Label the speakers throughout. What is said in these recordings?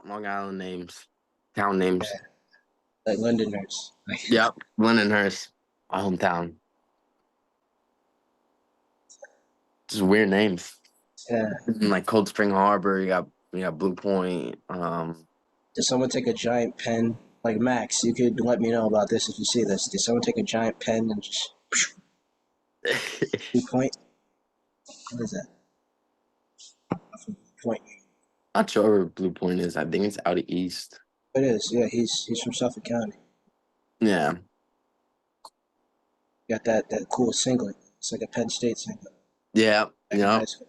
Speaker 1: Long Island names, town names.
Speaker 2: Yeah, like Londoners.
Speaker 1: Yep, Lindenhurst, my hometown. Just weird names.
Speaker 2: Yeah.
Speaker 1: Like Cold Spring Harbor, you got Blue Point.
Speaker 2: Did someone take a giant pen? Like Max, you could let me know about this if you see this. Did someone take a giant pen and just Blue Point? What is that? Point.
Speaker 1: Not sure where Blue Point is. I think it's out east.
Speaker 2: It is. Yeah, he's from Suffolk County.
Speaker 1: Yeah.
Speaker 2: Got that cool singlet. It's like a Penn State singlet.
Speaker 1: Yeah.
Speaker 2: Back in high school.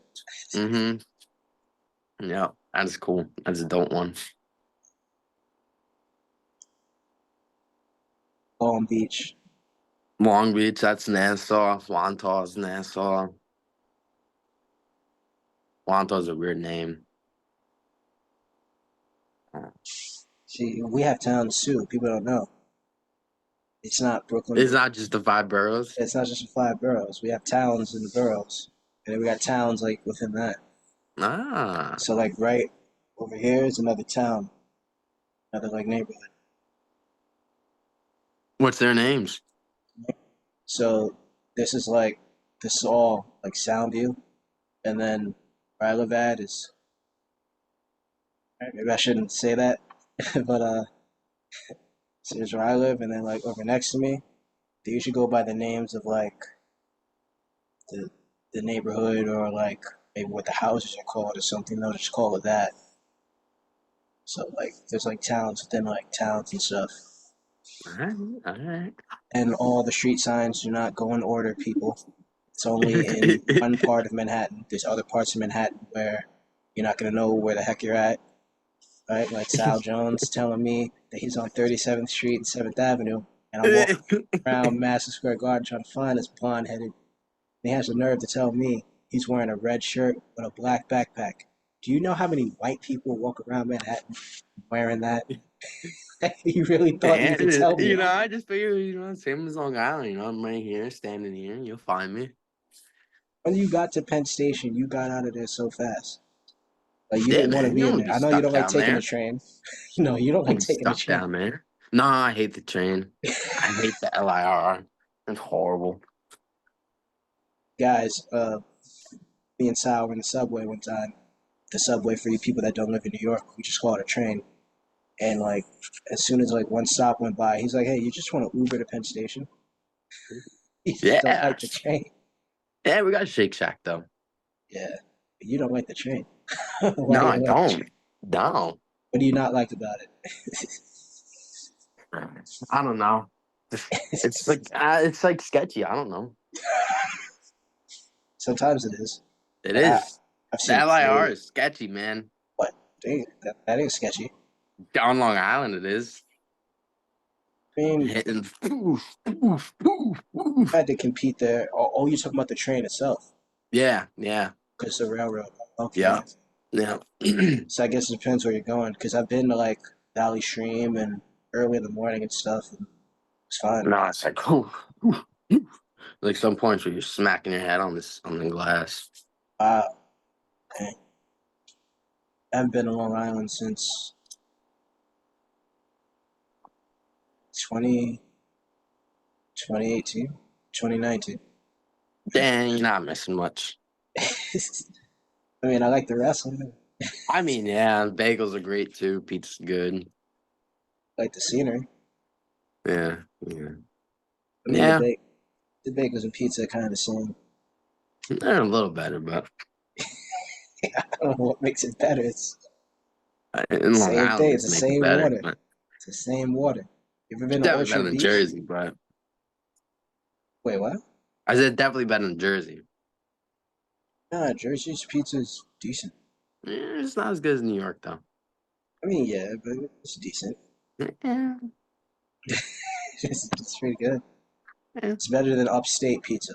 Speaker 1: Yeah. That's cool. That's a dope one.
Speaker 2: Long Beach.
Speaker 1: Long Beach, that's Nassau. Wantaugh's Nassau. Wantaugh's a weird name.
Speaker 2: See, we have towns too. People don't know. It's not Brooklyn.
Speaker 1: It's not just the 5 boroughs.
Speaker 2: It's not just the 5 boroughs. We have towns in the boroughs, and then we got towns like within that.
Speaker 1: Ah.
Speaker 2: So like right over here is another town, another like neighborhood.
Speaker 1: What's their names?
Speaker 2: So this is all like Soundview, and then where I live at is maybe I shouldn't say that, but so here's where I live, and then like over next to me, they usually go by the names of like the the neighborhood or like maybe what the houses are called or something. They'll just call it that. So like there's like towns within like towns and stuff.
Speaker 1: All right.
Speaker 2: And all the street signs do not go in order, people. It's only in one part of Manhattan. There's other parts of Manhattan where you're not gonna know where the heck you're at. Right? Like Sal Jones telling me that he's on 37th Street and 7th Avenue, and I'm walking around Madison Square Garden trying to find this blonde-headed. He has the nerve to tell me he's wearing a red shirt with a black backpack. Do you know how many white people walk around Manhattan wearing that? You really thought you could tell me?
Speaker 1: I just figured, same as Long Island. I'm right here, standing here. You'll find me.
Speaker 2: When you got to Penn Station, you got out of there so fast. Like you
Speaker 1: Yeah,
Speaker 2: didn't want to
Speaker 1: man.
Speaker 2: be
Speaker 1: You
Speaker 2: in
Speaker 1: don't
Speaker 2: there.
Speaker 1: be
Speaker 2: I know you don't
Speaker 1: stuck
Speaker 2: like
Speaker 1: down
Speaker 2: taking
Speaker 1: there.
Speaker 2: the train. No, you don't like taking the
Speaker 1: Stuck
Speaker 2: train.
Speaker 1: down there. Nah, I hate the train. I hate the LIR. It's horrible.
Speaker 2: Guys, me and Sal were in the subway one time. The subway, for you people that don't live in New York, we just call it a train. And like as soon as like one stop went by, he's like, "Hey, you just want to Uber to Penn Station?" You just don't
Speaker 1: Yeah.
Speaker 2: like the train.
Speaker 1: Yeah, we got Shake Shack, though.
Speaker 2: Yeah, but you don't like the train. Why
Speaker 1: No,
Speaker 2: do
Speaker 1: I
Speaker 2: you like the
Speaker 1: don't.
Speaker 2: train?
Speaker 1: No.
Speaker 2: What do you not like about it?
Speaker 1: I don't know. It's like sketchy. I don't know.
Speaker 2: Sometimes it is.
Speaker 1: It
Speaker 2: But
Speaker 1: is.
Speaker 2: I've
Speaker 1: The
Speaker 2: seen
Speaker 1: LIR
Speaker 2: way.
Speaker 1: is sketchy, man.
Speaker 2: What? Dang, that ain't sketchy.
Speaker 1: On Long Island, it is.
Speaker 2: I mean,
Speaker 1: Hitting. Poof, poof, poof, poof.
Speaker 2: I had to compete there. Oh, you're talking about the train itself,
Speaker 1: Yeah.
Speaker 2: because the railroad. Okay.
Speaker 1: Yeah. Yeah.
Speaker 2: So I guess it depends where you're going. Because I've been to like Valley Stream and early in the morning and stuff. And it's fine.
Speaker 1: No, it's like, like some points where you're smacking your head on the glass.
Speaker 2: Wow. Dang. I haven't been to Long Island since 20, 2018, 2019.
Speaker 1: Dang, you're not missing much.
Speaker 2: I mean, I like the wrestling.
Speaker 1: I mean, yeah, bagels are great too. Pizza's good.
Speaker 2: I like the scenery.
Speaker 1: Yeah.
Speaker 2: I mean, the bagels and pizza are kind of the same.
Speaker 1: They're a little better, but
Speaker 2: I don't know what makes it better. It's the
Speaker 1: in Long
Speaker 2: same thing.
Speaker 1: Island,
Speaker 2: It's the
Speaker 1: make it
Speaker 2: same
Speaker 1: better.
Speaker 2: water.
Speaker 1: But
Speaker 2: It's the same water. You ever
Speaker 1: it's
Speaker 2: been to
Speaker 1: definitely better
Speaker 2: Orchard
Speaker 1: than
Speaker 2: Beach?
Speaker 1: Jersey, but
Speaker 2: Wait, what?
Speaker 1: I said definitely better than Jersey.
Speaker 2: Nah, Jersey's pizza's decent.
Speaker 1: It's not as good as New York, though.
Speaker 2: I mean, yeah, but it's decent.
Speaker 1: Yeah.
Speaker 2: It's pretty good.
Speaker 1: Yeah.
Speaker 2: It's better than upstate pizza.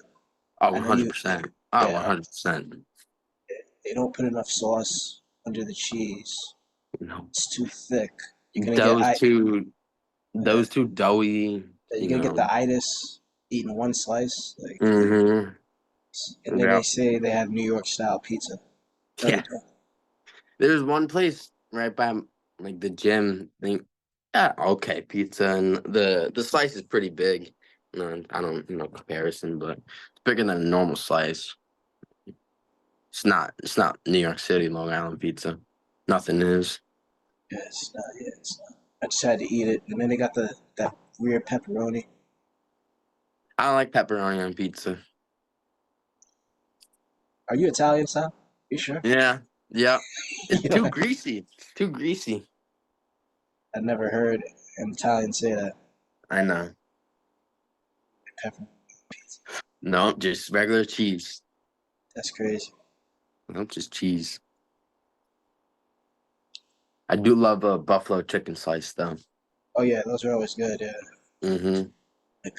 Speaker 1: Oh,
Speaker 2: I know you.
Speaker 1: 100%. Oh,
Speaker 2: Yeah,
Speaker 1: 100%.
Speaker 2: they don't put enough sauce under the cheese.
Speaker 1: No.
Speaker 2: It's too thick. You're gonna get
Speaker 1: Those
Speaker 2: I.
Speaker 1: two,
Speaker 2: Yeah,
Speaker 1: those two doughy
Speaker 2: You're
Speaker 1: you
Speaker 2: gonna get
Speaker 1: know.
Speaker 2: the itis eating one slice, like,
Speaker 1: Mm-hmm.
Speaker 2: and then they
Speaker 1: Yeah.
Speaker 2: say they have New York style pizza. No, they
Speaker 1: Yeah.
Speaker 2: don't.
Speaker 1: There's one place right by like the gym. Think, yeah, okay, pizza and the slice is pretty big. No, I don't no comparison, but it's bigger than a normal slice. It's not New York City Long Island pizza. Nothing is.
Speaker 2: Yeah, it's not. Yeah, it's not. I just had to eat it, and then they got the that weird pepperoni.
Speaker 1: I don't like pepperoni on pizza.
Speaker 2: Are you Italian, style? You sure?
Speaker 1: Yeah, yeah. It's
Speaker 2: You
Speaker 1: too
Speaker 2: know,
Speaker 1: greasy. It's too greasy.
Speaker 2: I never heard an Italian say that.
Speaker 1: I know.
Speaker 2: Pepper.
Speaker 1: No, just regular cheese.
Speaker 2: That's crazy.
Speaker 1: No, just cheese. I do love a buffalo chicken slice though.
Speaker 2: Oh yeah, those are always good. Yeah.
Speaker 1: Mm-hmm.
Speaker 2: Like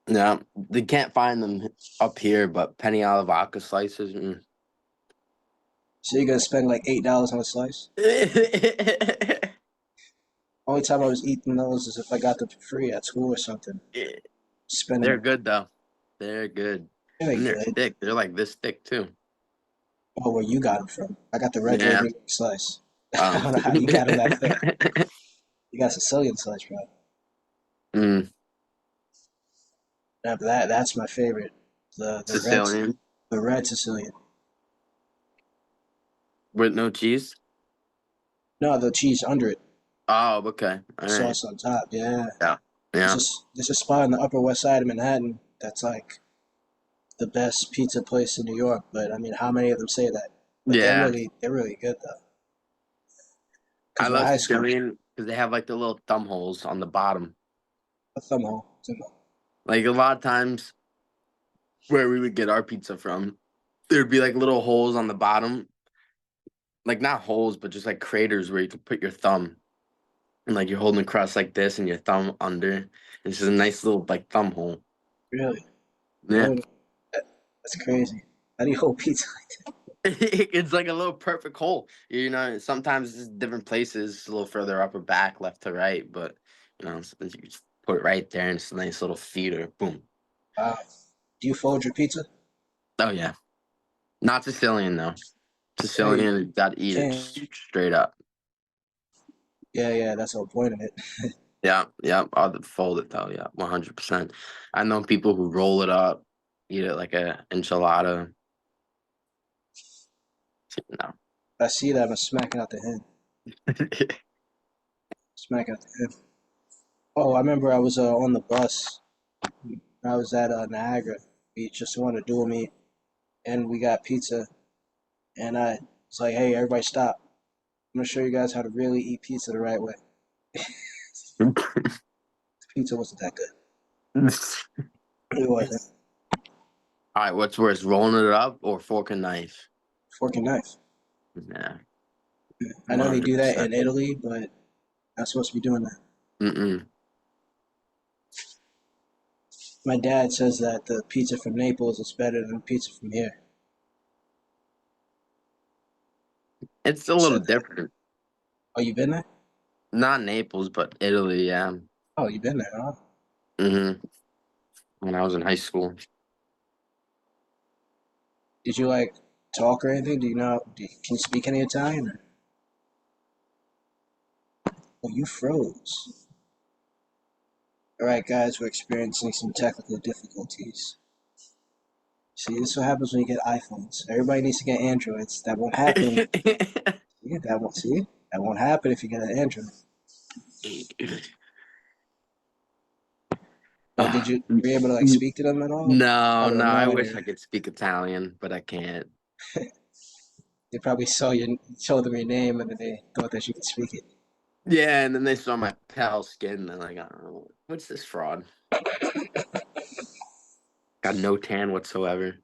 Speaker 1: Yeah, they can't find them up here, but penny alla vodka slices.
Speaker 2: so you're gonna spend like $8 on a slice? Only time I was eating those is if I got them for free at school or something.
Speaker 1: They're
Speaker 2: Spending
Speaker 1: good though. They're good,
Speaker 2: really
Speaker 1: and they're
Speaker 2: good.
Speaker 1: thick. They're like this thick too.
Speaker 2: Oh, where you got them from? I got the regular
Speaker 1: Yeah.
Speaker 2: New York slice. I
Speaker 1: Um.
Speaker 2: don't know how you got them that thick. You got Sicilian slice, bro.
Speaker 1: mm,
Speaker 2: Now, that's my favorite.
Speaker 1: Sicilian
Speaker 2: The red Sicilian.
Speaker 1: with no cheese.
Speaker 2: No, the cheese under it,
Speaker 1: Oh, okay.
Speaker 2: the
Speaker 1: All right.
Speaker 2: sauce on top. Yeah.
Speaker 1: Yeah. Yeah.
Speaker 2: There's a spot in the Upper West Side of Manhattan that's like the best pizza place in New York. But I mean, how many of them say that? But
Speaker 1: Yeah.
Speaker 2: they're really good though.
Speaker 1: I
Speaker 2: Because my
Speaker 1: love
Speaker 2: high school,
Speaker 1: Sicilian because they have like the little thumb holes on the bottom.
Speaker 2: a thumb hole.
Speaker 1: Like a lot of times where we would get our pizza from, there'd be like little holes on the bottom, like not holes, but just like craters where you could put your thumb. And like you're holding the crust like this and your thumb under. It's just a nice little like thumb hole.
Speaker 2: Really,
Speaker 1: Yeah.
Speaker 2: really, that's crazy. How do you hold pizza like
Speaker 1: It's like a little perfect hole. You know, sometimes it's different places, a little further up or back, left to right, but you know, sometimes you just put it right there and it's a nice little feeder. Boom.
Speaker 2: that? Do you fold your pizza?
Speaker 1: Oh yeah. Not Sicilian though.
Speaker 2: Yeah, you
Speaker 1: Sicilian, you gotta eat it
Speaker 2: can.
Speaker 1: just straight up.
Speaker 2: Yeah, yeah, that's the whole point of it.
Speaker 1: Yeah, yeah. I'll fold it though. Yeah, 100%. I know people who roll it up, eat it like a enchilada. No.
Speaker 2: I see that, I'm smacking out the hen. Smacking out the hen. Oh, I remember I was on the bus. I was at Niagara Beach, just wanted to do a meet, and we got pizza. And I was like, "Hey, everybody, stop! I'm gonna show you guys how to really eat pizza the right way." Pizza wasn't that good. It wasn't.
Speaker 1: All right, what's worse, rolling it up or fork and knife?
Speaker 2: Fork and knife.
Speaker 1: Yeah,
Speaker 2: I know they do that
Speaker 1: 100%.
Speaker 2: in Italy, but not supposed to be doing that.
Speaker 1: Mm-mm.
Speaker 2: My dad says that the pizza from Naples is better than the pizza from here.
Speaker 1: It's a
Speaker 2: He
Speaker 1: little
Speaker 2: said that.
Speaker 1: different.
Speaker 2: Oh, you been there?
Speaker 1: Not Naples, but Italy, yeah.
Speaker 2: Oh, you been there, huh?
Speaker 1: When I was in high school.
Speaker 2: Did you like talk or anything? Do you know? Can you speak any Italian? Oh, you froze. All right, guys, we're experiencing some technical difficulties. See, this is what happens when you get iPhones. Everybody needs to get Androids. That won't happen. Yeah, that won't see. That won't happen if you get an Android. Oh,
Speaker 1: Ah,
Speaker 2: were you able to like speak to them at all?
Speaker 1: no,
Speaker 2: Probably
Speaker 1: no, I
Speaker 2: annoying
Speaker 1: wish
Speaker 2: her.
Speaker 1: I could speak Italian, but I can't.
Speaker 2: They probably told them your name, and then they thought that you could speak it.
Speaker 1: Yeah, and then they saw my pale skin, and they're like, oh, what's this fraud? Got no tan whatsoever.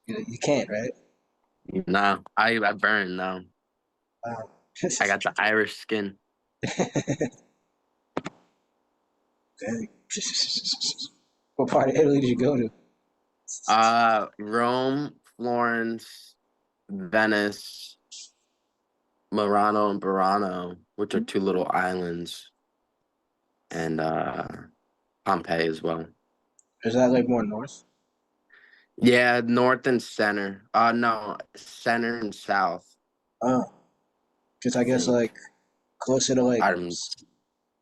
Speaker 2: You can't, right?
Speaker 1: No, I burn now.
Speaker 2: Wow.
Speaker 1: I got the Irish skin.
Speaker 2: Dang. What part of Italy did you go to?
Speaker 1: Rome, Florence, Venice, Murano and Burano, which are two little islands, and Pompeii as well.
Speaker 2: Is that like more north?
Speaker 1: Yeah, north and center. No, center and south,
Speaker 2: Oh, because
Speaker 1: I
Speaker 2: I guess
Speaker 1: think.
Speaker 2: like closer to like,
Speaker 1: I don't.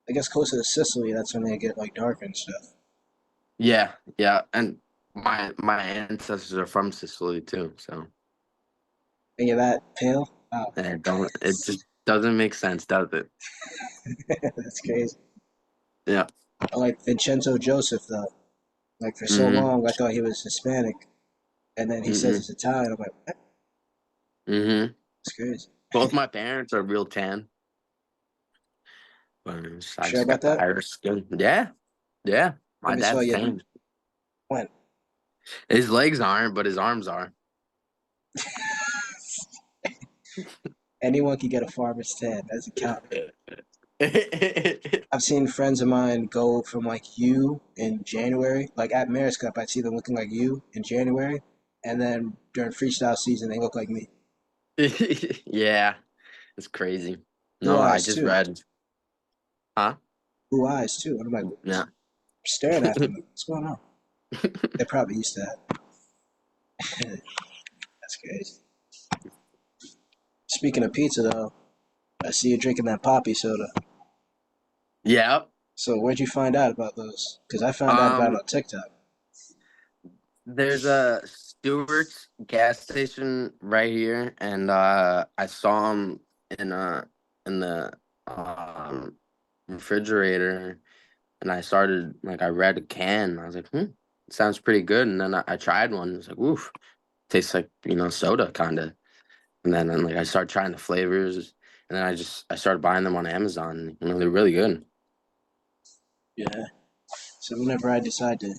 Speaker 2: I guess closer to Sicily, that's when they get like darker and stuff.
Speaker 1: Yeah, yeah, and my ancestors are from Sicily too, so
Speaker 2: And you're that pale? Wow,
Speaker 1: and it just doesn't make sense, does it?
Speaker 2: that's crazy.
Speaker 1: Yeah.
Speaker 2: I like Vincenzo Joseph though. Like for so
Speaker 1: Mm-hmm.
Speaker 2: long, I thought he was Hispanic, and then he says
Speaker 1: Mm-mm.
Speaker 2: he's Italian. I'm like, what?
Speaker 1: Mm-hmm.
Speaker 2: That's crazy.
Speaker 1: Both my parents are real tan, but I
Speaker 2: Sure
Speaker 1: just
Speaker 2: about
Speaker 1: got the
Speaker 2: that?
Speaker 1: Irish skin. Yeah, yeah. My
Speaker 2: Never saw
Speaker 1: dad's
Speaker 2: you.
Speaker 1: tan.
Speaker 2: When?
Speaker 1: His legs aren't, but his arms are.
Speaker 2: Anyone can get a farmer's tan. That doesn't count. I've seen friends of mine go from like you in January, like at Mayor's Cup, I'd see them looking like you in January, and then during freestyle season, they look like me.
Speaker 1: Yeah, it's crazy.
Speaker 2: Blue
Speaker 1: No, I
Speaker 2: eyes
Speaker 1: just
Speaker 2: too.
Speaker 1: read. Huh?
Speaker 2: Blue eyes too. And I'm like,
Speaker 1: Yeah.
Speaker 2: staring at them. What's going on? They're probably used to that. That's crazy. Speaking of pizza, though, I see you drinking that poppy soda.
Speaker 1: Yep.
Speaker 2: So where'd you find out about those? Because I found out about it
Speaker 1: Um,
Speaker 2: on TikTok.
Speaker 1: there's a Stewart's gas station right here, and I saw him in in the refrigerator, and I started like I read a can. I was like, sounds pretty good. And then I tried one. It's like, oof, tastes like soda kind of. And then like I started trying the flavors, and then I started buying them on Amazon. They're really good.
Speaker 2: Yeah. So whenever I decide to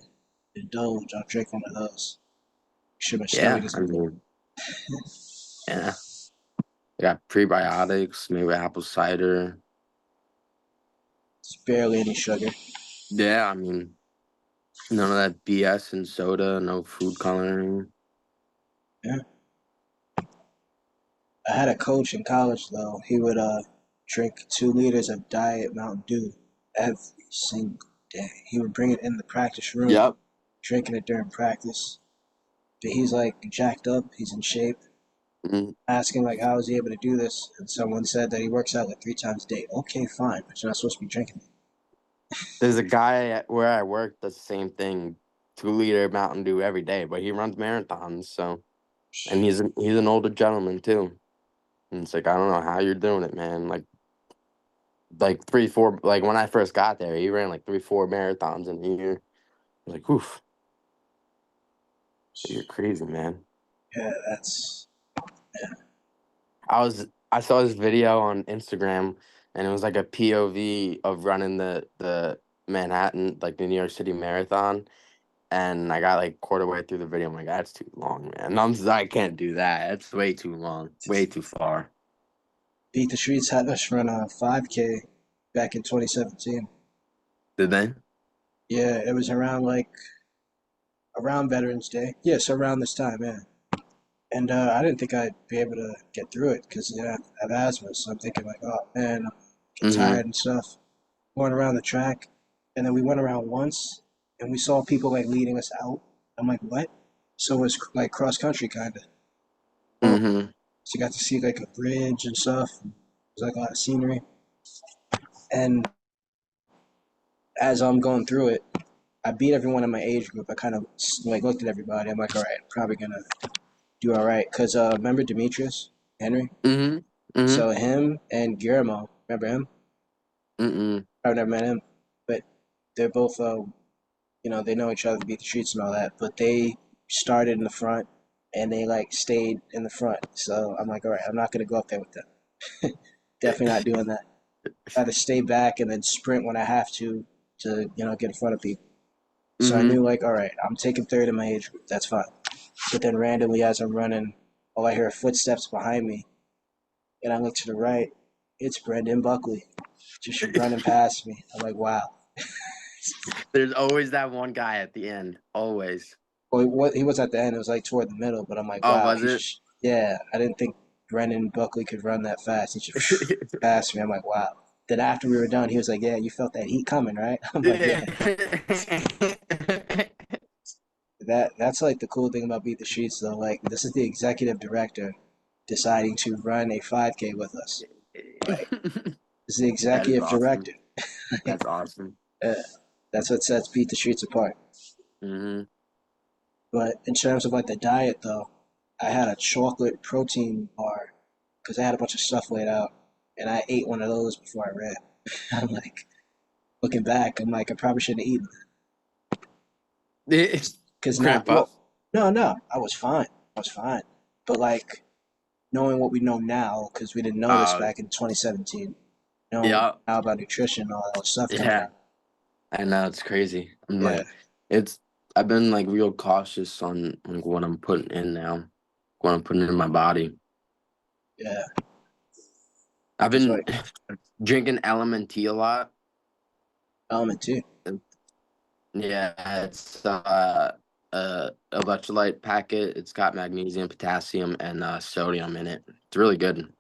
Speaker 2: indulge, I'll drink one of those. Sure, my stomach
Speaker 1: Yeah, I
Speaker 2: isn't.
Speaker 1: mean, yeah. I got prebiotics, maybe apple cider.
Speaker 2: It's barely any sugar.
Speaker 1: Yeah, I mean, none of that BS in soda, no food coloring.
Speaker 2: Yeah. I had a coach in college though. He would drink 2 liters of diet Mountain Dew every single day. He would bring it in the practice room,
Speaker 1: Yep.
Speaker 2: drinking it during practice. But he's like jacked up. He's in shape.
Speaker 1: Mm.
Speaker 2: Asking like how is he able to do this? And someone said that he works out like 3 times a day. Okay, fine, but you're not supposed to be drinking.
Speaker 1: There's a guy where I work does the same thing, 2 liter Mountain Dew every day, but he runs marathons. So, and he's an older gentleman too. And it's like I don't know how you're doing it, man. Like 3, 4. Like when I first got there, he ran like 3, 4 marathons in a year. I was like, oof, you're crazy, man.
Speaker 2: Yeah, that's
Speaker 1: I saw this video on Instagram, and it was like a POV of running the Manhattan, like the New York City Marathon. And I got like quarter way through the video. I'm like, that's too long, man. I can't do that. It's way too long, way too far.
Speaker 2: Beat the Streets had us run a 5K back in 2017.
Speaker 1: Did they?
Speaker 2: Yeah, it was around like around Veterans Day. Yes, around this time, yeah. And I didn't think I'd be able to get through it because I have asthma. So I'm thinking like, oh man, I'm get
Speaker 1: Mm-hmm.
Speaker 2: tired and stuff. Going around the track, and then we went around once, and we saw people like leading us out. I'm like, what? So it was like cross country kind of. Oh,
Speaker 1: Mm-hmm.
Speaker 2: so you got to see like a bridge and stuff. It was like a lot of scenery. And as I'm going through it, I beat everyone in my age group. I kind of like looked at everybody. I'm like, all right, probably gonna do all right. Cause remember Demetrius Henry?
Speaker 1: Mm-hmm. Mm-hmm.
Speaker 2: So him and Guillermo, remember him?
Speaker 1: Mm-mm.
Speaker 2: I've never met him, but they're both they know each other, beat the streets and all that. But they started in the front and they like stayed in the front. So I'm like, all right, I'm not gonna go up there with them. Definitely not doing that. I to stay back and then sprint when I have to get in front of people. So I
Speaker 1: Mm-hmm.
Speaker 2: knew like, all right, I'm taking third in my age group. That's fine. But then randomly as I'm running, all I hear are footsteps behind me, and I look to the right. It's Brendan Buckley just running past me. I'm like, wow.
Speaker 1: There's always that one guy at the end. Always.
Speaker 2: Well, he was at the end. It was like toward the middle, but I'm like,
Speaker 1: Oh,
Speaker 2: wow.
Speaker 1: was it?
Speaker 2: Yeah. I didn't think Brendan Buckley could run that fast. He just passed me. I'm like, wow. Then after we were done, he was like, "Yeah, you felt that heat coming, right?" I'm like,
Speaker 1: Yeah.
Speaker 2: "Yeah." That's like the cool thing about Beat the Streets, though. Like, this is the executive director deciding to run a 5K with us. Like, this is the
Speaker 1: That is
Speaker 2: executive
Speaker 1: awesome.
Speaker 2: director.
Speaker 1: That's awesome.
Speaker 2: Yeah, that's what sets Beat the Streets apart.
Speaker 1: Hmm.
Speaker 2: But in terms of like the diet, though, I had a chocolate protein bar because I had a bunch of stuff laid out, and I ate one of those before I ran. I'm like, looking back, I'm like, I probably shouldn't have eaten because now,
Speaker 1: Grandpa.
Speaker 2: well, no, I was fine. I was fine. But like knowing what we know now, because we didn't know this
Speaker 1: Uh,
Speaker 2: back in 2017, knowing
Speaker 1: yeah,
Speaker 2: now about nutrition and all that stuff coming
Speaker 1: yeah.
Speaker 2: out.
Speaker 1: I know it's crazy. I'm
Speaker 2: Yeah,
Speaker 1: like, it's. I've been like real cautious on like what I'm putting in now, what I'm putting in my body.
Speaker 2: yeah.
Speaker 1: I've
Speaker 2: Because
Speaker 1: been
Speaker 2: like
Speaker 1: drinking LMNT a lot.
Speaker 2: element too.
Speaker 1: Yeah, it's electrolyte packet. It's got magnesium, potassium, and sodium in it. It's really good.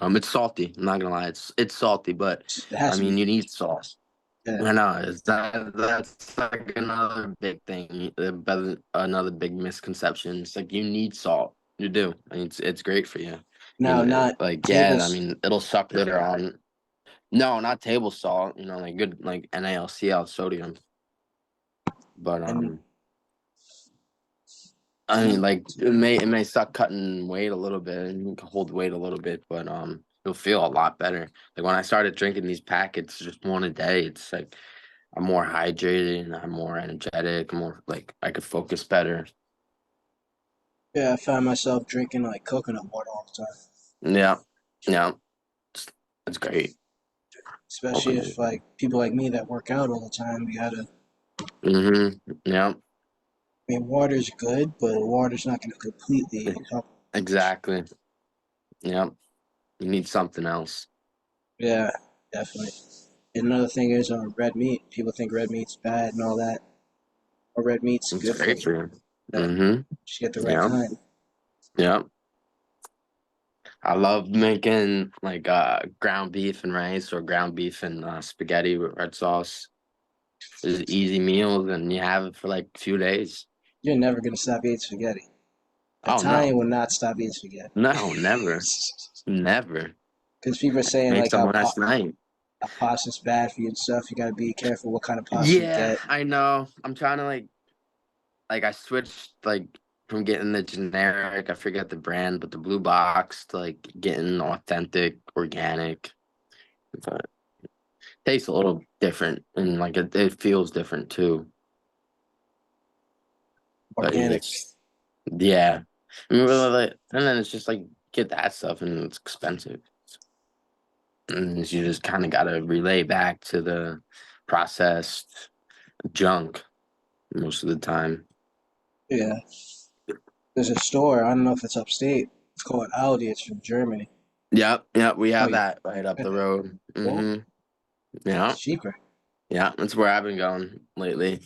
Speaker 1: It's salty. I'm not gonna lie. It's salty, but
Speaker 2: It has
Speaker 1: I
Speaker 2: to
Speaker 1: mean,
Speaker 2: be.
Speaker 1: you need sauce.
Speaker 2: Yeah.
Speaker 1: I know. That's like another big thing. Another big misconception. It's like you need salt. You do. I mean, it's great for you.
Speaker 2: Now, not
Speaker 1: Like yeah. I
Speaker 2: tables.
Speaker 1: mean, it'll suck later on. No, not table salt. Like good, like NaCl sodium. But
Speaker 2: And
Speaker 1: I
Speaker 2: no,
Speaker 1: mean, like it may suck cutting weight a little bit, and you can hold weight a little bit, but you'll feel a lot better. Like when I started drinking these packets, just one a day, it's like I'm more hydrated and I'm more energetic, more like I could focus better.
Speaker 2: yeah, I found myself drinking like coconut water all the time,
Speaker 1: Yeah, yeah, it's, it's great.
Speaker 2: especially
Speaker 1: Coconut.
Speaker 2: if like people like me that work out all the time, we gotta.
Speaker 1: Yeah,
Speaker 2: I mean, water's good, but water's not going to completely help.
Speaker 1: exactly. Yeah, you need something else.
Speaker 2: Yeah, definitely. And another thing is red meat. People think red meat's bad and all that. Or red meat's
Speaker 1: It's
Speaker 2: good for
Speaker 1: great
Speaker 2: you.
Speaker 1: for you.
Speaker 2: Yeah,
Speaker 1: Mm-hmm.
Speaker 2: just get the right
Speaker 1: Yeah,
Speaker 2: kind.
Speaker 1: yeah. I love making like ground beef and rice or ground beef and spaghetti with red sauce. It's easy meals and you have it for like 2 days.
Speaker 2: You're never going to stop eating spaghetti.
Speaker 1: Oh no.
Speaker 2: Italian will not stop eating spaghetti.
Speaker 1: No, never. Never.
Speaker 2: Because people are saying
Speaker 1: Made
Speaker 2: like
Speaker 1: some last night.
Speaker 2: how pasta's bad for you and stuff. You got to be careful what kind of pasta you
Speaker 1: Yeah,
Speaker 2: get.
Speaker 1: I know. I'm trying to like I switched like from getting the generic, I forget the brand, but the blue box to like getting authentic, organic. But tastes a little different and like it feels different too. But
Speaker 2: Organic.
Speaker 1: it's yeah. I mean, and then it's just like get that stuff and it's expensive. And you just kind of got to relay back to the processed junk most of the time.
Speaker 2: Yeah. There's a store. I don't know if it's upstate. It's called Aldi. It's from Germany.
Speaker 1: Yep, yep, we
Speaker 2: Oh
Speaker 1: have
Speaker 2: yeah.
Speaker 1: that right up the road.
Speaker 2: Well,
Speaker 1: Yeah,
Speaker 2: it's cheaper.
Speaker 1: yeah, that's where I've been going lately.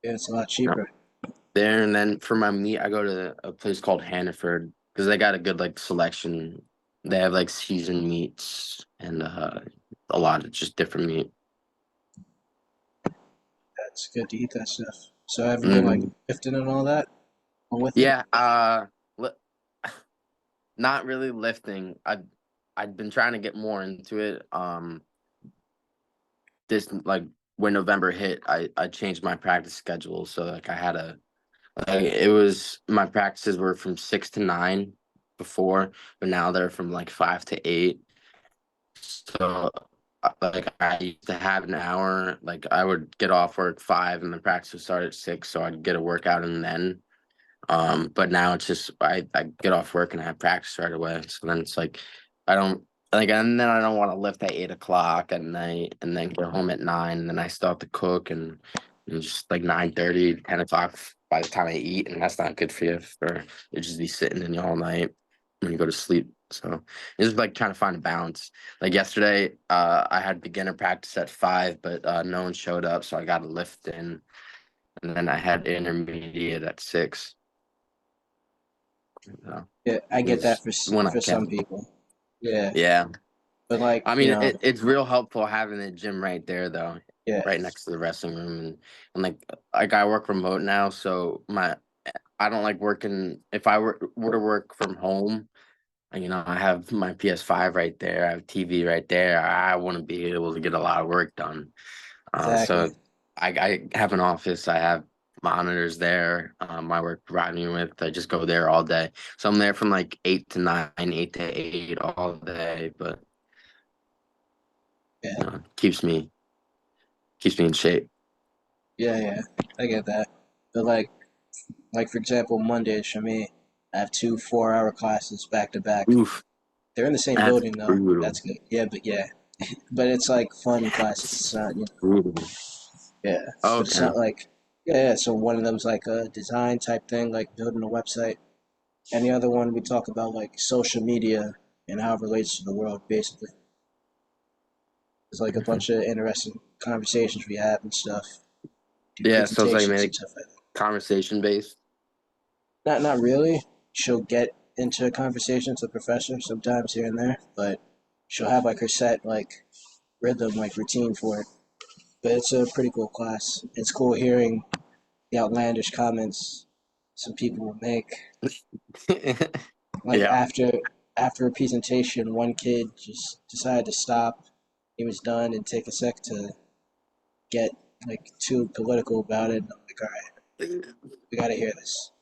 Speaker 2: Yeah, it's a lot
Speaker 1: Yep.
Speaker 2: cheaper.
Speaker 1: There and then for my meat, I go to a place called Hannaford because they got a good like selection. They have like seasoned meats and a lot of just different meat.
Speaker 2: It's good to eat that stuff. So have you been like
Speaker 1: Hmm.
Speaker 2: lifting and all that? I'm with it.
Speaker 1: Yeah, li- not really lifting. I'd been trying to get more into it. This like when November hit, I changed my practice schedule. So like I had a like it was my practices were from 6 to 9 before, but now they're from like 5 to 8. So like I used to have an hour. Like I would get off work 5 and the practice would start at 6, so I'd get a workout and then. But now it's just I get off work and I have practice right away. So then it's like I don't like and then I don't want to lift at 8 o'clock at night and then get home at 9 and then I start to cook and just like 9:30, 10 o'clock by the time I eat and that's not good for you for you just be sitting in you all night when you go to sleep. So it's just like trying to find a balance. Like yesterday, I had beginner practice at 5, but no one showed up, so I got a lift in, and then I had intermediate at 6. So
Speaker 2: Yeah, I get that
Speaker 1: it's when I
Speaker 2: for some
Speaker 1: can.
Speaker 2: people. Yeah,
Speaker 1: Yeah.
Speaker 2: But like,
Speaker 1: I
Speaker 2: you
Speaker 1: mean,
Speaker 2: know,
Speaker 1: it's real helpful having the gym right there, though,
Speaker 2: yeah,
Speaker 1: right next to the wrestling room, and like I work remote now, so my I don't like working. If I were to work from home, I have my PS5 right there, I have TV right there. I want to be able to get a lot of work done.
Speaker 2: exactly.
Speaker 1: So I have an office. I have monitors there. I work driving with. I just go there all day. So I'm there from like 8 to 9, 8 to 8 all day. But
Speaker 2: Yeah,
Speaker 1: keeps me in shape.
Speaker 2: yeah, I get that. But like for example, Mondays for me, I have two 4-hour classes back to back.
Speaker 1: Oof,
Speaker 2: They're in the same
Speaker 1: that's
Speaker 2: building though.
Speaker 1: brutal.
Speaker 2: That's good. Yeah, but it's like fun
Speaker 1: Yeah,
Speaker 2: classes. It's
Speaker 1: it's
Speaker 2: not,
Speaker 1: brutal.
Speaker 2: yeah, but it's
Speaker 1: Okay.
Speaker 2: not like, yeah. So one of them's like a design type thing, like building a website, and the other one we talk about like social media and how it relates to the world. Basically, it's like a bunch of interesting conversations we have and stuff. Do
Speaker 1: Yeah, so it's like
Speaker 2: presentations
Speaker 1: maybe
Speaker 2: and stuff like that.
Speaker 1: conversation based.
Speaker 2: Not really. She'll get into conversations with the professor sometimes here and there, but she'll have like her set like rhythm, like routine for it. But it's a pretty cool class. It's cool hearing the outlandish comments some people will make. Like
Speaker 1: Yeah.
Speaker 2: after a presentation, one kid just decided to stop. He was done and take a sec to get like too political about it. I'm like, all right, we gotta hear this.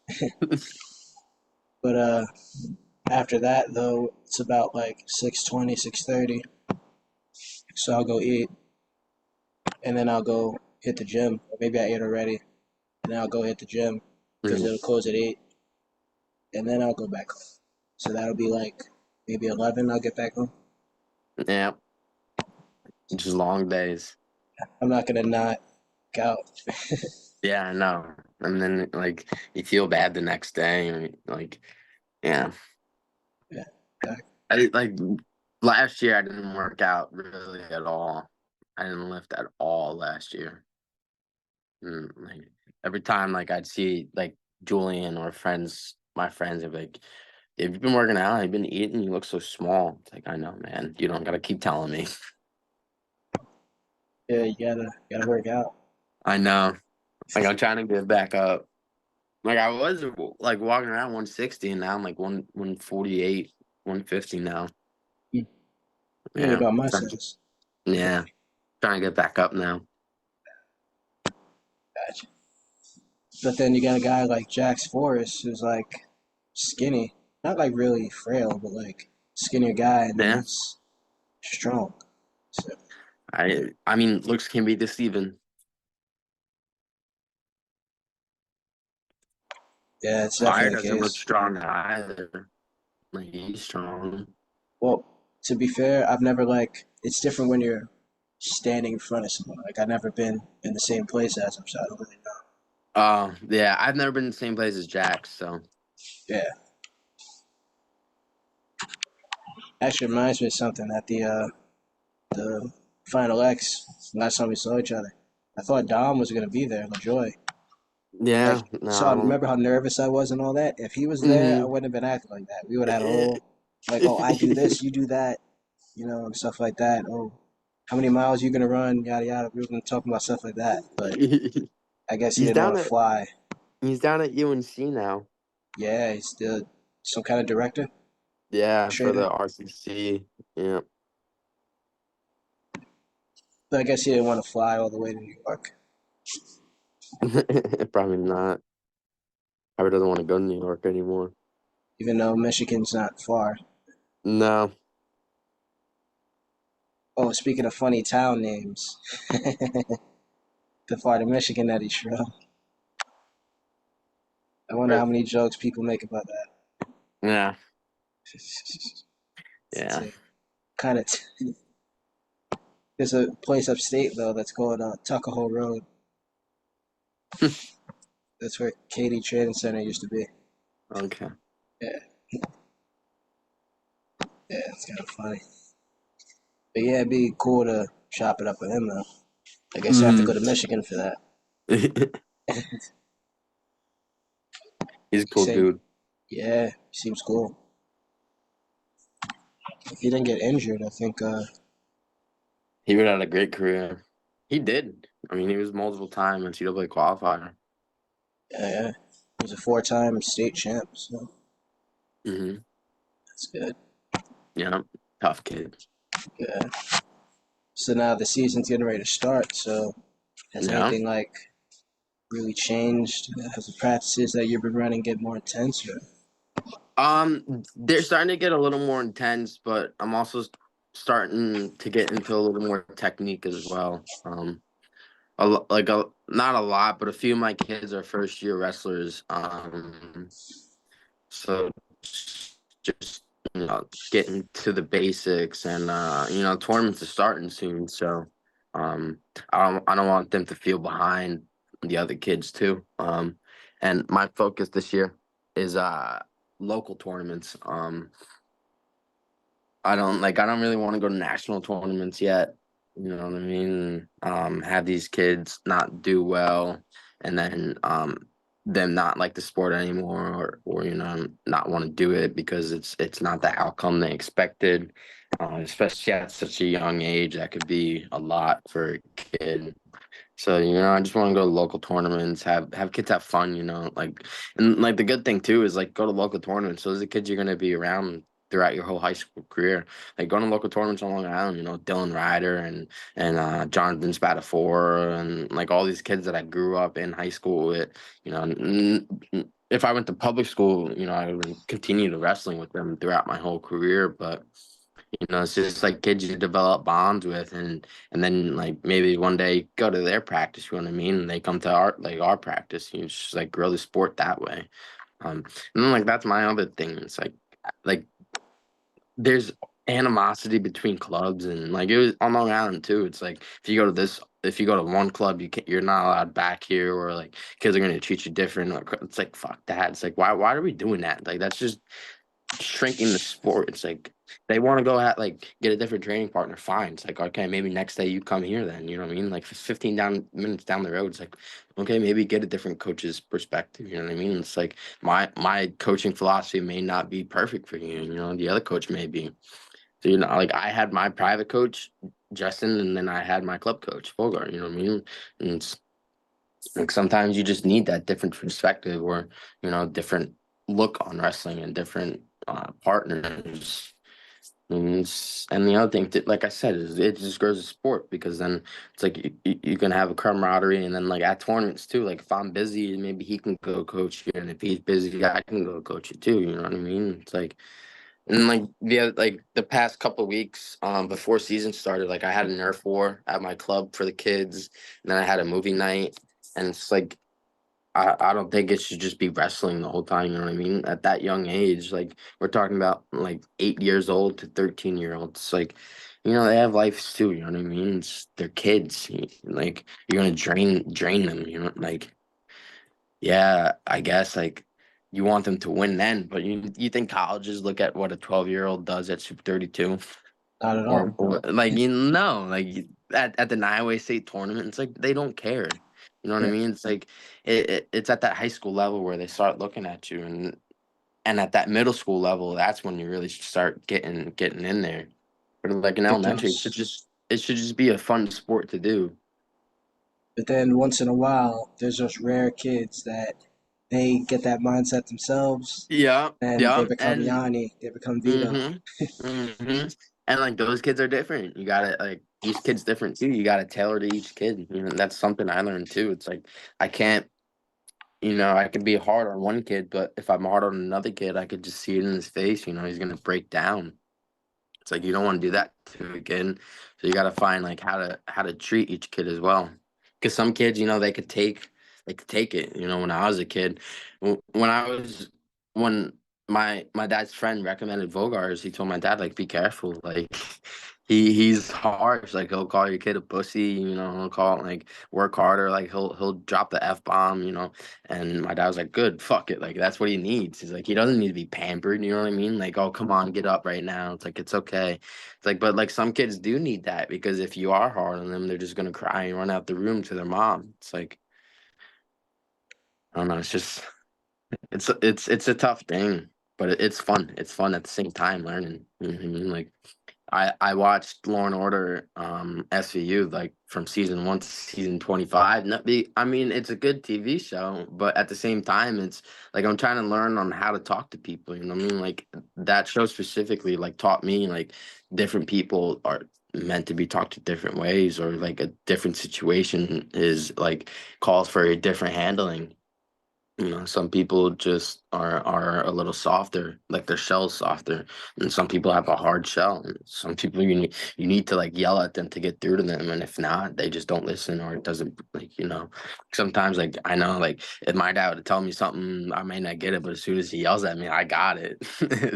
Speaker 2: But after that though, it's about like 6:20, 6:30. So I'll go eat and then I'll go hit the gym. Or maybe I ate already. And then I'll go hit the gym because
Speaker 1: Mhm.
Speaker 2: it'll close at 8. And then I'll go back home. So that'll be like maybe 11. I'll get back home.
Speaker 1: Yeah. Just long days.
Speaker 2: I'm not gonna not go.
Speaker 1: Yeah, I know. And then like you feel bad the next day, and like yeah.
Speaker 2: Yeah, exactly.
Speaker 1: I like last year I didn't work out really at all. I didn't lift at all last year. Like every time like I'd see like Julian or my friends, they'd be like, "Have you been working out? Have you been eating? You look so small." It's like I know, man. You don't gotta keep telling me.
Speaker 2: Yeah, you gotta work out.
Speaker 1: I know. Like I'm trying to get back up. Like I was like walking around 160, and now I'm like 148, 150 now.
Speaker 2: Yeah, you
Speaker 1: Yeah.
Speaker 2: got my size.
Speaker 1: Yeah. Trying to get back up now.
Speaker 2: Gotcha. But then you got a guy like Jax Forrest who's like skinny, not like really frail, but like skinnier guy, and then
Speaker 1: Yeah.
Speaker 2: he's strong. So
Speaker 1: I mean, looks can be deceiving.
Speaker 2: yeah, it's
Speaker 1: Fire
Speaker 2: definitely the
Speaker 1: doesn't look
Speaker 2: case.
Speaker 1: strong either. Like he's strong.
Speaker 2: Well, to be fair, I've never like it's different when you're standing in front of someone. Like I've never been in the same place as him, so I don't really know.
Speaker 1: Oh, yeah. I've never been in the same place as Jax, so
Speaker 2: Yeah, actually reminds me of something at the Final X last time we saw each other. I thought Dom was gonna be there, LaJoy. Like,
Speaker 1: yeah, no,
Speaker 2: so I
Speaker 1: I don't.
Speaker 2: remember how nervous I was and all that. If he was there, I
Speaker 1: Hmm.
Speaker 2: wouldn't have been acting like that. We would have had a whole like, oh, I do this, you do that, and stuff like that. Oh, how many miles you gonna run? Yada yada. We were gonna talk about stuff like that, but I guess he
Speaker 1: he's
Speaker 2: didn't
Speaker 1: down
Speaker 2: want to
Speaker 1: at
Speaker 2: fly.
Speaker 1: he's down at UNC now.
Speaker 2: Yeah, he's still some kind of director,
Speaker 1: Yeah, for
Speaker 2: trader.
Speaker 1: the RCC. Yeah.
Speaker 2: But I guess he didn't want to fly all the way to New York,
Speaker 1: Probably not. Probably doesn't want to go to New York anymore.
Speaker 2: even though Michigan's not far.
Speaker 1: No.
Speaker 2: Oh, speaking of funny town names, the part of Michigan that he's from. I wonder how
Speaker 1: Right.
Speaker 2: many jokes people make about that.
Speaker 1: Yeah.
Speaker 2: It's
Speaker 1: Yeah.
Speaker 2: kind of. There's a place upstate though that's called Tuckahoe Road. That's where Katy Trading Center used to be.
Speaker 1: Okay.
Speaker 2: Yeah, yeah, it's kind of funny. But yeah, it'd be cool to chop it up with him though. I guess I have to go
Speaker 1: Hmm.
Speaker 2: to Michigan for that.
Speaker 1: He's a cool
Speaker 2: Same.
Speaker 1: dude.
Speaker 2: Yeah, seems cool. If he didn't get injured, I think
Speaker 1: He would have had a great career. He did. I mean, he was multiple time NCAA qualifier.
Speaker 2: yeah, he was a four-time state champ, so
Speaker 1: Hmm.
Speaker 2: that's good.
Speaker 1: Yeah, tough kid.
Speaker 2: Yeah. So now the season's getting ready to start. So has
Speaker 1: Yeah.
Speaker 2: anything like really changed? Has the practices that you've been running get more intense? Or
Speaker 1: They're starting to get a little more intense, but I'm also starting to get into a little more technique as well. Not a lot, but a few of my kids are first year wrestlers. So just getting to the basics, and tournaments are starting soon, so um, I don't want them to feel behind the other kids too. And my focus this year is local tournaments. I don't really want to go to national tournaments yet. You know what I mean? Have these kids not do well, and then them not like the sport anymore, or not want to do it because it's not the outcome they expected. Especially at such a young age, that could be a lot for a kid. So, I just want to go to local tournaments, have kids have fun, and like the good thing too is like go to local tournaments. So those are the kids you're gonna be around throughout your whole high school career. Like going to local tournaments on Long Island, Dylan Ryder and Jonathan Spatafor and like all these kids that I grew up in high school with, if I went to public school, I would continue to wrestling with them throughout my whole career. But it's just like kids you develop bonds with, and then like maybe one day go to their practice, you know what I mean? And they come to our practice. You just like grow the sport that way. And then like that's my other thing. It's like there's animosity between clubs, and like it was on Long Island too. It's like if you go to one club, you're not allowed back here, or like kids are gonna treat you different. It's like fuck that. It's like why are we doing that? Like that's just shrinking the sport. It's like they want to go at like get a different training partner. Fine. It's like okay, maybe next day you come here. Then you know what I mean. Like if it's 15 minutes down the road, it's like okay, maybe get a different coach's perspective. You know what I mean? It's like my coaching philosophy may not be perfect for you. The other coach may be. So like I had my private coach Justin, and then I had my club coach Bogart. You know what I mean? And it's like sometimes you just need that different perspective, or different look on wrestling and different partners. And the other thing, like I said, is it just grows the sport because then it's like you can have a camaraderie, and then like at tournaments too. Like if I'm busy, maybe he can go coach you, and if he's busy, I can go coach you too. You know what I mean? It's like and like the past couple of weeks, before season started, like I had a Nerf war at my club for the kids, and then I had a movie night, and it's like I don't think it should just be wrestling the whole time. You know what I mean? At that young age, like we're talking about like 8 years old to 13-year-olds. Like, they have lives too. You know what I mean? They're kids. Like you're gonna drain them. Like yeah, I guess like you want them to win then, but you think colleges look at what a 12-year-old does at Super 32,
Speaker 2: not at all.
Speaker 1: or like like at the Niaway State tournament, it's like they don't care. You know what I
Speaker 2: Yeah.
Speaker 1: mean? It's like it's at that high school level where they start looking at you, and at that middle school level, that's when you really start getting in there. But like in
Speaker 2: But
Speaker 1: elementary,
Speaker 2: those,
Speaker 1: it should just be a fun sport to do.
Speaker 2: but then once in a while, there's those rare kids that they get that mindset themselves,
Speaker 1: Yeah,
Speaker 2: and they
Speaker 1: yeah,
Speaker 2: become
Speaker 1: and
Speaker 2: Yanni, they become Vito.
Speaker 1: mm-hmm, mm-hmm. And like those kids are different. You gotta like each kid's different too. You gotta tailor to each kid. That's something I learned too. It's like I can't, I could be hard on one kid, but if I'm hard on another kid, I could just see it in his face. He's gonna break down. It's like you don't want to do that to a kid. So you gotta find like how to treat each kid as well. Because some kids, they could take it. When I was a kid, when I was when my dad's friend recommended Vogars, he told my dad like be careful, like he's harsh, like he'll call your kid a pussy, he'll call it like work harder, like he'll drop the F-bomb, and my dad was like, good, fuck it, like that's what he needs. He's like he doesn't need to be pampered, you know what I mean? Like, oh come on, get up right now. It's like it's okay. It's like, but like some kids do need that because if you are hard on them, they're just gonna cry and run out the room to their mom. It's like I don't know. It's just it's a tough thing. but it's fun. It's fun at the same time learning. You know what I mean? Like I watched Law and Order SVU like from season 1 to season 25. I mean, it's a good TV show, but at the same time, it's like I'm trying to learn on how to talk to people. You know what I mean? Like that show specifically, like taught me like different people are meant to be talked to different ways, or like a different situation is like calls for a different handling. You know, some people just are a little softer, like their shell's softer, and some people have a hard shell. And some people you need to like yell at them to get through to them, and if not, they just don't listen, or it doesn't like sometimes like I know like if my dad would tell me something, I may not get it, but as soon as he yells at me, I got it.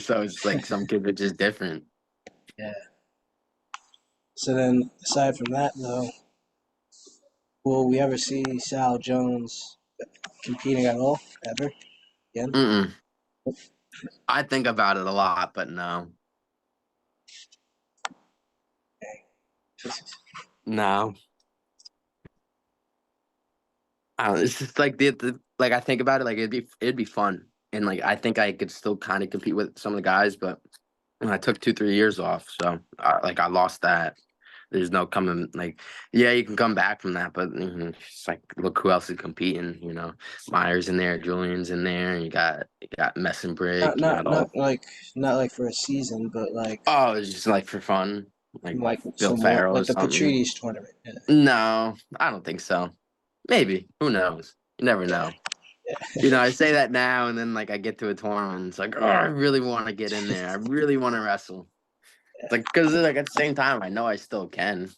Speaker 1: So it's like some kids are just different.
Speaker 2: Yeah. So then, aside from that, though, will we ever see Sal Jones competing at all ever again?
Speaker 1: Mm-mm. I think about it a lot, but no, no. I don't know, it's just like like I think about it, like it'd be fun, and like I think I could still kind of compete with some of the guys, but I took 2 3 years off, so like I lost that. There's no coming. Like, yeah, you can come back from that, but it's like look who else is competing. Myers in there, Julian's in there, and you got Mess and
Speaker 2: Not
Speaker 1: Brick, you
Speaker 2: not
Speaker 1: got all.
Speaker 2: not like not like for a season, but
Speaker 1: Oh, it's just like for fun, like
Speaker 2: like
Speaker 1: Bill
Speaker 2: somewhere
Speaker 1: Farrell or
Speaker 2: like the
Speaker 1: something.
Speaker 2: Patrides tournament. Yeah.
Speaker 1: No, I don't think so. Maybe. Who knows? You never know. I say that now, and then like I get to a tournament, it's like, oh, I really want to get in there. I really want to wrestle. It's like because like at the same time, I know I still can.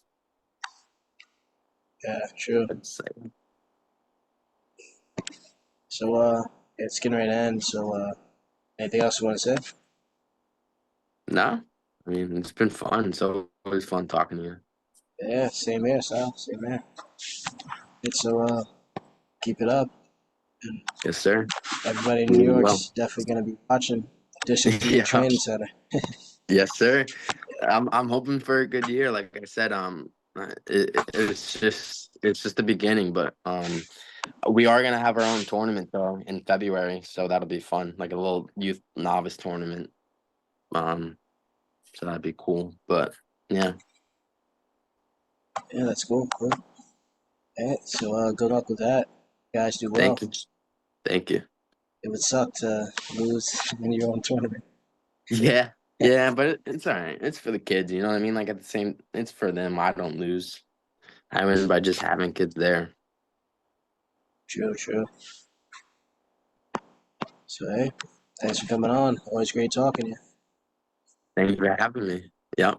Speaker 2: Yeah, true.
Speaker 1: It's like,
Speaker 2: So it's getting ready to end. So anything else you want to say?
Speaker 1: no, I mean it's been fun. It's always fun talking to you.
Speaker 2: Yeah, same here, Sal. Same here. And so keep it up. And
Speaker 1: Yes, sir.
Speaker 2: everybody in New
Speaker 1: You well.
Speaker 2: York's definitely gonna be watching District 3
Speaker 1: Yeah.
Speaker 2: Training Center.
Speaker 1: Yes, sir. I'm hoping for a good year. Like I said, it's just the beginning, but we are gonna have our own tournament though in February, so that'll be fun, like a little youth novice tournament. Um, so that'd be cool. But yeah,
Speaker 2: Yeah, that's cool. Cool. Yeah, so good luck with that. You guys do well.
Speaker 1: thank you, thank you.
Speaker 2: It would suck to lose in your own tournament.
Speaker 1: Yeah, yeah, but it's all right. It's for the kids, you know what I mean? Like at the same, it's for them. I don't lose. I win by just having kids there.
Speaker 2: True, true. So hey, thanks for coming on. Always great talking to you.
Speaker 1: Thank you for having me. Yep.